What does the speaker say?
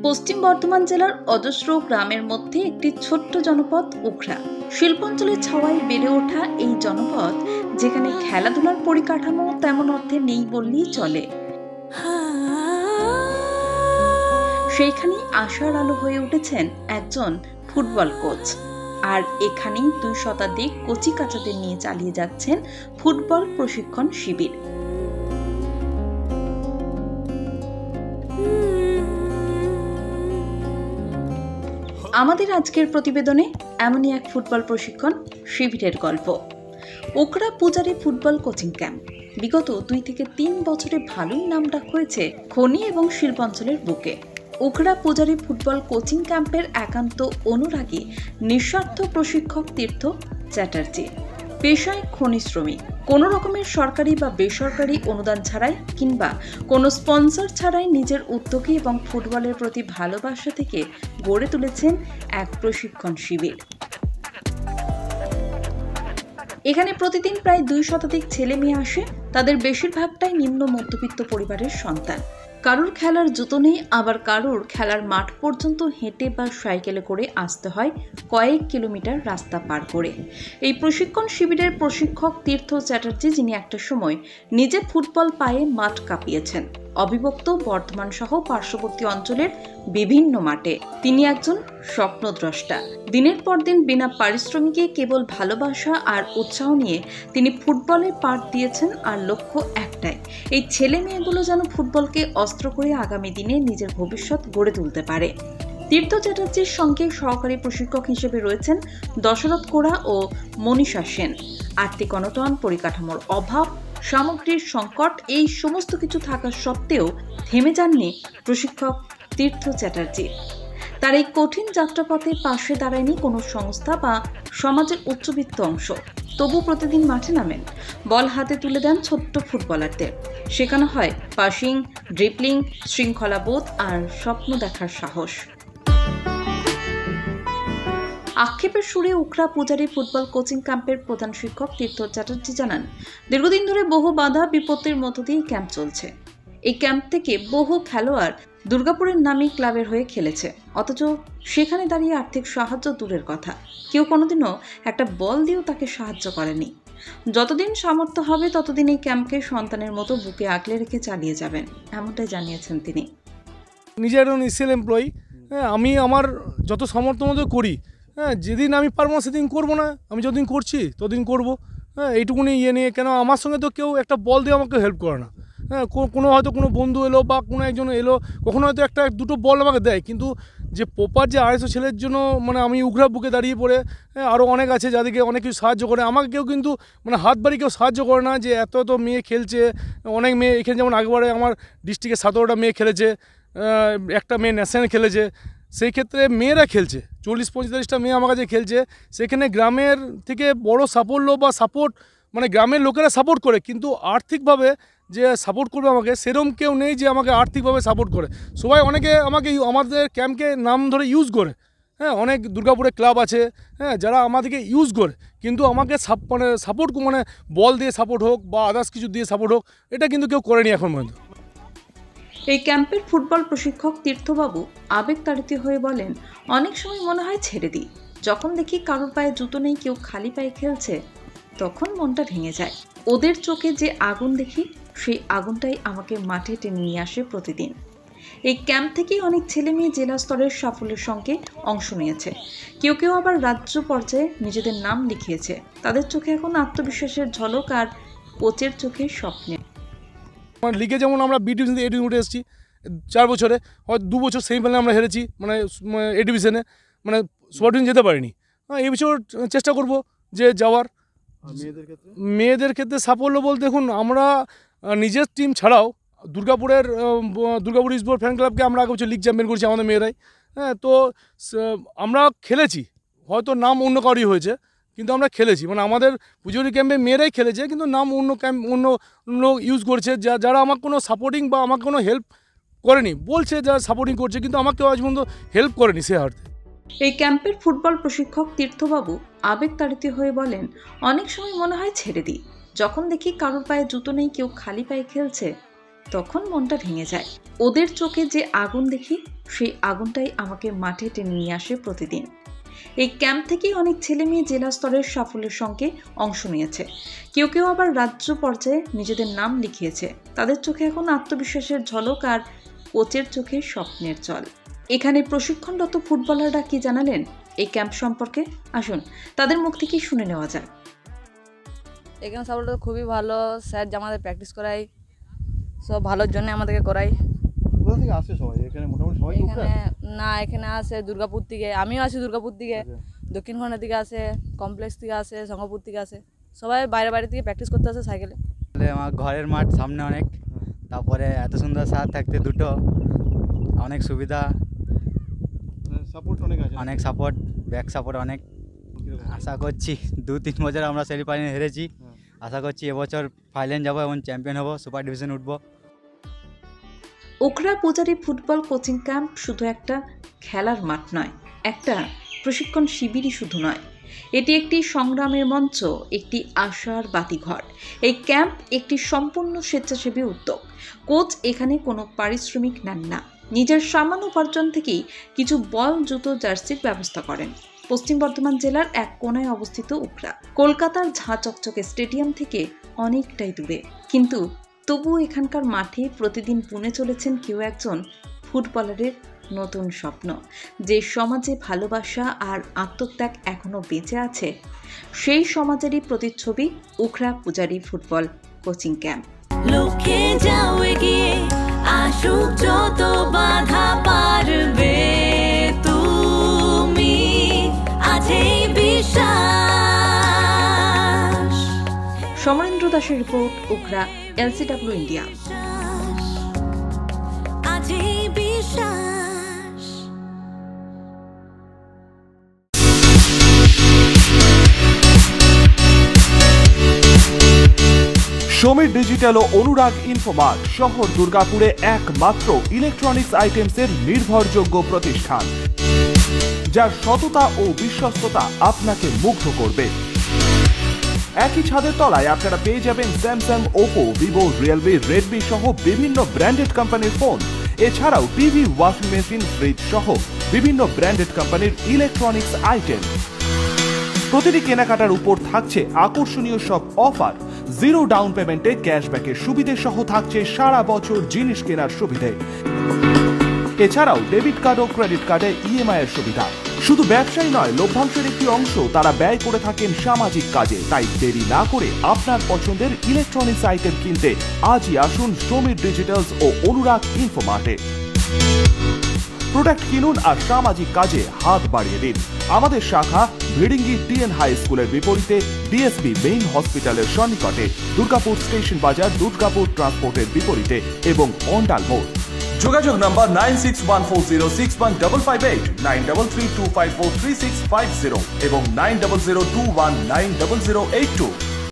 পশ্চিম বর্ধমান জেলার অজস্র গ্রামের মধ্যে একটি ছোট্ট জনপদ উখড়া। শিল্পাঞ্চলের ছাওয়ায় বেড়ে ওঠা এই জনপদ, যেখানে খেলাধুলার পরিকাঠামো তেমন অর্থে নেই বললেই চলে, সেইখানেই আশার আলো হয়ে উঠেছেন একজন ফুটবল কোচ। আর এখানেই 2 শতাধিক কচি কাচাদের নিয়ে চালিয়ে যাচ্ছেন ফুটবল প্রশিক্ষণ শিবির। আমাদের আজকের প্রতিবেদনে এমনই এক ফুটবল প্রশিক্ষণ শিবিরের গল্প। উখড়া পূজারী ফুটবল কোচিং ক্যাম্প বিগত 2 থেকে 3 বছরে ভালোই নামডাক হয়েছে খনি এবং শিল্পাঞ্চলের বুকে। উখড়া পূজারী ফুটবল কোচিং ক্যাম্পের একান্ত অনুরাগী নিঃস্বার্থ প্রশিক্ষক তীর্থ চ্যাটার্জি। পেশায় খনি শ্রমিক, কোনো রকমের সরকারি বা বেসরকারি অনুদান ছাড়াই কিংবা কোনো স্পন্সর ছাড়াই নিজের উদ্যোগে এবং ফুটবলের প্রতি ভালোবাসা থেকে গড়ে তুলেছেন এক প্রশিক্ষণ শিবির। এখানে প্রতিদিন প্রায় 2 শতাধিক ছেলে মেয়ে আসে। তাদের বেশিরভাগটাই নিম্ন মধ্যবিত্ত পরিবারের সন্তান। কারোর খেলার জুতো নেই, আবার কারোর খেলার মাঠ পর্যন্ত হেঁটে বা সাইকেলে করে আসতে হয় কয়েক কিলোমিটার রাস্তা পার করে। এই প্রশিক্ষণ শিবিরের প্রশিক্ষক তীর্থ চ্যাটার্জি, যিনি একটা সময় নিজে ফুটবল পায়ে মাঠ কাঁপিয়েছেন অবিভক্ত বর্ধমান সহ পার্শ্ববর্তী অঞ্চলের বিভিন্ন মাঠে। তিনি একজন স্বপ্নদ্রষ্টা। দিনের পর দিন বিনা পারিশ্রমিকে কেবল ভালোবাসা আর উৎসাহ নিয়ে তিনি ফুটবলে পাঠ দিয়েছেন। আর লক্ষ্য একটাই, এই ছেলে মেয়েগুলো যেন ফুটবলকে অস্ত্র করে আগামী দিনে নিজের ভবিষ্যৎ গড়ে তুলতে পারে। তীর্থ চ্যাটার্জির সঙ্গে সহকারী প্রশিক্ষক হিসেবে রয়েছেন দশরথ কোড়া ও মনীষা সেন। আর্থিক অনটন, পরিকাঠামোর অভাব, সামগ্রীর সংকট, এই সমস্ত কিছু থাকা সত্ত্বেও থেমে যাননি প্রশিক্ষক তীর্থ চ্যাটার্জি। তার এই কঠিন যাত্রাপথে পাশে দাঁড়ায়নি কোনো সংস্থা বা সমাজের উচ্চবিত্ত অংশ। তবু প্রতিদিন মাঠে নামেন, বল হাতে তুলে দেন ছোট্ট ফুটবলারদের। শেখানো হয় পাসিং, ড্রিবলিং, শৃঙ্খলাবোধ আর স্বপ্ন দেখার সাহস। আক্ষেপের সুরে উখড়া পূজারী ফুটবল কোচিং ক্যাম্পের প্রধান শিক্ষক তীর্থ চ্যাটার্জি জানান, দীর্ঘদিন ধরে বহু বাধা বিপত্তির মধ্য দিয়ে ক্যাম্প চলছে। এই ক্যাম্প থেকে বহু খেলোয়াড় দুর্গাপুরের নামী ক্লাবের হয়ে খেলেছে, অথচ সেখানে দাঁড়িয়ে আর্থিক সাহায্য দূরের কথা, কেউ কোনোদিনও একটা বল দিয়েও তাকে সাহায্য করেনি। যতদিন সামর্থ্য হবে ততদিন এই ক্যাম্পকে সন্তানের মতো বুকে আগলে রেখে চালিয়ে যাবেন, এমনটাই জানিয়েছেন তিনি। নিজে একজন ইসেল এমপ্লয়ি, আমি আমার যত সামর্থ্য মতো করি। যেদিন আমি পারবো সেদিন করবো না, আমি যতদিন করছি ততদিন করবো। এইটুকুনি নিয়ে কেন আমার সঙ্গে তো কেউ একটা বল দিয়ে আমাকে হেল্প করে না। কোনো হয়তো কোনো বন্ধু এলো বা কোনো একজন এলো, কখনো হয়তো একটা দুটো বল আমাকে দেয়, কিন্তু যে প্রপার যে 250 ছেলের জন্য আমি উখড়া বুকে দাঁড়িয়ে পড়ে, আরও অনেক আছে যাদেরকে অনেক কিছু সাহায্য করে, আমাকে কেউ কিন্তু হাত বাড়ি কেউ সাহায্য করে না। যে এত এত মেয়ে খেলছে, অনেক মেয়ে এখানে, যেমন আগেবারে আমার ডিস্ট্রিক্টে 17টা মেয়ে খেলেছে, একটা মেয়ে ন্যাশনাল খেলেছে। সেই ক্ষেত্রে মেয়েরা খেলছে, 40-45টা মেয়ে আমার কাছে খেলছে। সেখানে গ্রামের থেকে বড় সাফল্য বা সাপোর্ট, গ্রামের লোকেরা সাপোর্ট করে, কিন্তু আর্থিকভাবে যে সাপোর্ট করবে আমাকে সেরকম কেউ নেই যে আমাকে আর্থিকভাবে সাপোর্ট করে। সবাই অনেকে আমাকে আমাদের ক্যাম্পকে নাম ধরে ইউজ করে। অনেক দুর্গাপুরে ক্লাব আছে যারা আমাদেরকে ইউজ করে, কিন্তু আমাকে সাপোর্ট বল দিয়ে সাপোর্ট হোক বা আদার্স কিছু দিয়ে সাপোর্ট হোক, এটা কিন্তু কেউ করেনি এখন পর্যন্ত। এই ক্যাম্পের ফুটবল প্রশিক্ষক তীর্থবাবু আবেগতাড়িত হয়ে বলেন, অনেক সময় মনে হয় ছেড়ে দিই। যখন দেখি কারোর পায়ে জুতো নেই, কেউ খালি পায়ে খেলছে, তখন মনটা ভেঙে যায়। ওদের চোখে যে আগুন দেখি, সেই আগুনটাই আমাকে মাঠে টেনে নিয়ে আসে প্রতিদিন। এই ক্যাম্প থেকেই অনেক ছেলে মেয়ে জেলা স্তরের সাফল্যের সঙ্গে অংশ নিয়েছে। কেউ কেউ আবার রাজ্য পর্যায়ে নিজেদের নাম লিখিয়েছে। তাদের চোখে এখন আত্মবিশ্বাসের ঝলক, আর কোচের চোখে স্বপ্নে। লিগে যেমন আমরা বি ডিভিশন থেকে এ ডিভিশনে এসেছি 4 বছরে, হয়তো 2 বছর সেমিফাইনালে আমরা হেরেছি, এ ডিভিশনে, সুপার ডিভিশন যেতে পারিনি। এই বছর চেষ্টা করব যে যাওয়ার। মেয়েদের ক্ষেত্রে সাফল্য বলতে, দেখুন, আমরা নিজের টিম ছাড়াও দুর্গাপুর ইস্টবেঙ্গল ফ্যান ক্লাবকে আমরা আগে বছর লিগ চ্যাম্পিয়ন করেছি আমাদের মেয়েরাই। তো আমরা খেলেছি, হয়তো নাম অন্য কারোরই হয়েছে, কিন্তু আমরা খেলেছি। আমাদের পুজোরি ক্যাম্পে মেয়েরাই খেলেছে, কিন্তু নাম অন্য লোক ইউজ করছে, যারা আমাকে কোনো সাপোর্টিং বা আমাকে কোনো হেল্প করেনি। বলছে যারা সাপোর্টিং করছে, কিন্তু আমাকে আজ পর্যন্ত হেল্প করেনি সে হারতে। এই ক্যাম্পের ফুটবল প্রশিক্ষক তীর্থবাবু আবেগতাড়িত হয়ে বলেন, অনেক সময় মনে হয় ছেড়ে দিই। যখন দেখি কারোর পায়ে জুতো নেই, কেউ খালি পায়ে খেলছে, তখন মনটা ভেঙে যায়। ওদের চোখে যে আগুন দেখি, সেই আগুনটাই আমাকে মাঠে টেনে নিয়ে আসে প্রতিদিন। এই ক্যাম্প থেকেই অনেক ছেলে মেয়ে জেলা স্তরের সাফল্যের সঙ্গে অংশ নিয়েছে। কেউ কেউ আবার রাজ্য পর্যায়ে নিজেদের নাম লিখিয়েছে। তাদের চোখে এখন আত্মবিশ্বাসের ঝলক, আর কোচের চোখে স্বপ্নের জল। এখানে প্রশিক্ষণরত ফুটবলাররা কি জানালেন এই ক্যাম্প সম্পর্কে, আসুন তাদের মুখ থেকেই শুনে নেওয়া যাক। এখানে সাপোর্টটা খুবই ভালো, স্যার যে আমাদের প্র্যাকটিস করাই, সব ভালোর জন্য আমাদেরকে করাই। কোথা থেকে আসে সবাই এখানে? মোটামুটি সবাই এখানে আসে দুর্গাপুর থেকে, আমিও আসি দুর্গাপুর থেকে, দক্ষিণ খন্ডা থেকে আসে, কমপ্লেক্স থেকে আসে, সঙ্গপুর থেকে আসে, সবাই বাইরে বাইরে থেকে প্র্যাকটিস করতে আসে সাইকেলে। আমার ঘরের মাঠ সামনে অনেক, তারপরে এত সুন্দর সার থাকতে দুটো অনেক সুবিধা, সাপোর্ট অনেক আছে, অনেক সাপোর্ট, ব্যাক সাপোর্ট অনেক। আশা করছি 2-3 বছর আমরা সেমিফাইনাল হেরেছি, আশা করছি এবছর ফাইনাল যাবো এবং চ্যাম্পিয়ন হব, সুপার ডিভিশন উঠবো। ওখরা পূজারী ফুটবল কোচিং ক্যাম্প শুধু একটা খেলার মাঠ নয়, একটা প্রশিক্ষণ শিবিরই শুধু নয়, এটি একটি সংগ্রামের মঞ্চ, একটি আশার বাতিঘর। এই ক্যাম্প একটি সম্পূর্ণ স্বেচ্ছাসেবী উদ্যোগ। কোচ এখানে কোনো পারিশ্রমিক নেন না, নিজের সামান্য উপার্জন থেকেই কিছু বল, জুতো, জার্সির ব্যবস্থা করেন। পশ্চিম বর্ধমান জেলার এক কোনায় অবস্থিত ওখরা কলকাতার ঝাঁ চকচকে স্টেডিয়াম থেকে অনেকটাই দূরে, কিন্তু তবুও এখানকার মাঠে প্রতিদিন বুনে চলেছেন কেউ একজন ফুটবলারের নতুন স্বপ্ন। যে সমাজে ভালোবাসা আর আত্মত্যাগ এখনো বেঁচে আছে, সেই সমাজেরই প্রতিচ্ছবি ওখরা পূজারী ফুটবল কোচিং ক্যাম্প। লক্ষ্যে যাও এগিয়ে, আসুক যত বাধা পারবে তুমি, আছেই বিশ্বাস। সমরেন্দ্র দাসের রিপোর্ট, ওখরা, LCW ইন্ডিয়া। আছেই বিশ্বাস। সমীর ডিজিটাল ও অনুরাগ ইনফোমার্ট শহর দুর্গাপুরে একমাত্র ইলেকট্রনিক্স আইটেমসের নির্ভরযোগ্য প্রতিষ্ঠান, যার সততা ও বিশ্বস্ততা আপনাকে মুগ্ধ করবে। একই ছাদের তলায় আপনারা পেয়ে যাবেন Samsung, Oppo, Vivo, Realme, Redmi সহ বিভিন্ন ব্র্যান্ডেড কোম্পানির ফোন। এছাড়াও টিভি, ওয়াশিং মেশিন, ফ্রিজ সহ বিভিন্ন ব্র্যান্ডেড কোম্পানির ইলেকট্রনিক্স আইটেম। প্রতিটি কেনাকাটার উপর থাকছে আকর্ষণীয় সব অফার। 0 ডাউন পেমেন্টে ক্যাশব্যাকের সুবিধে সহ থাকছে সারা বছর জিনিস কেনার সুবিধে। এছাড়াও ডেবিট কার্ড ও ক্রেডিট কার্ডে EMI এর সুবিধা। শুধু ব্যবসায়ী নয়, লভ্যাংশের একটি অংশ তারা ব্যয় করে থাকেন সামাজিক কাজে। তাই দেরি না করে আপনার পছন্দের ইলেকট্রনিক্স আইটেম কিনতে আজই আসুন সমীর ডিজিটালস ও অনুরাগ ইনফোমার্টে। প্রোডাক্ট কিনুন আর সামাজিক কাজে হাত বাড়িয়ে দিন। আমাদের শাখা ভিড়িঙ্গি TN হাই স্কুলের বিপরীতে, DSB মেইন হসপিটালের সন্নিকটে, দুর্গাপুর স্টেশন বাজার, দুর্গাপুর ট্রান্সপোর্টের বিপরীতে এবং অন্ডাল মোড়। যোগাযোগ নম্বর 9614061558, 9332543650 এবং 9002190082।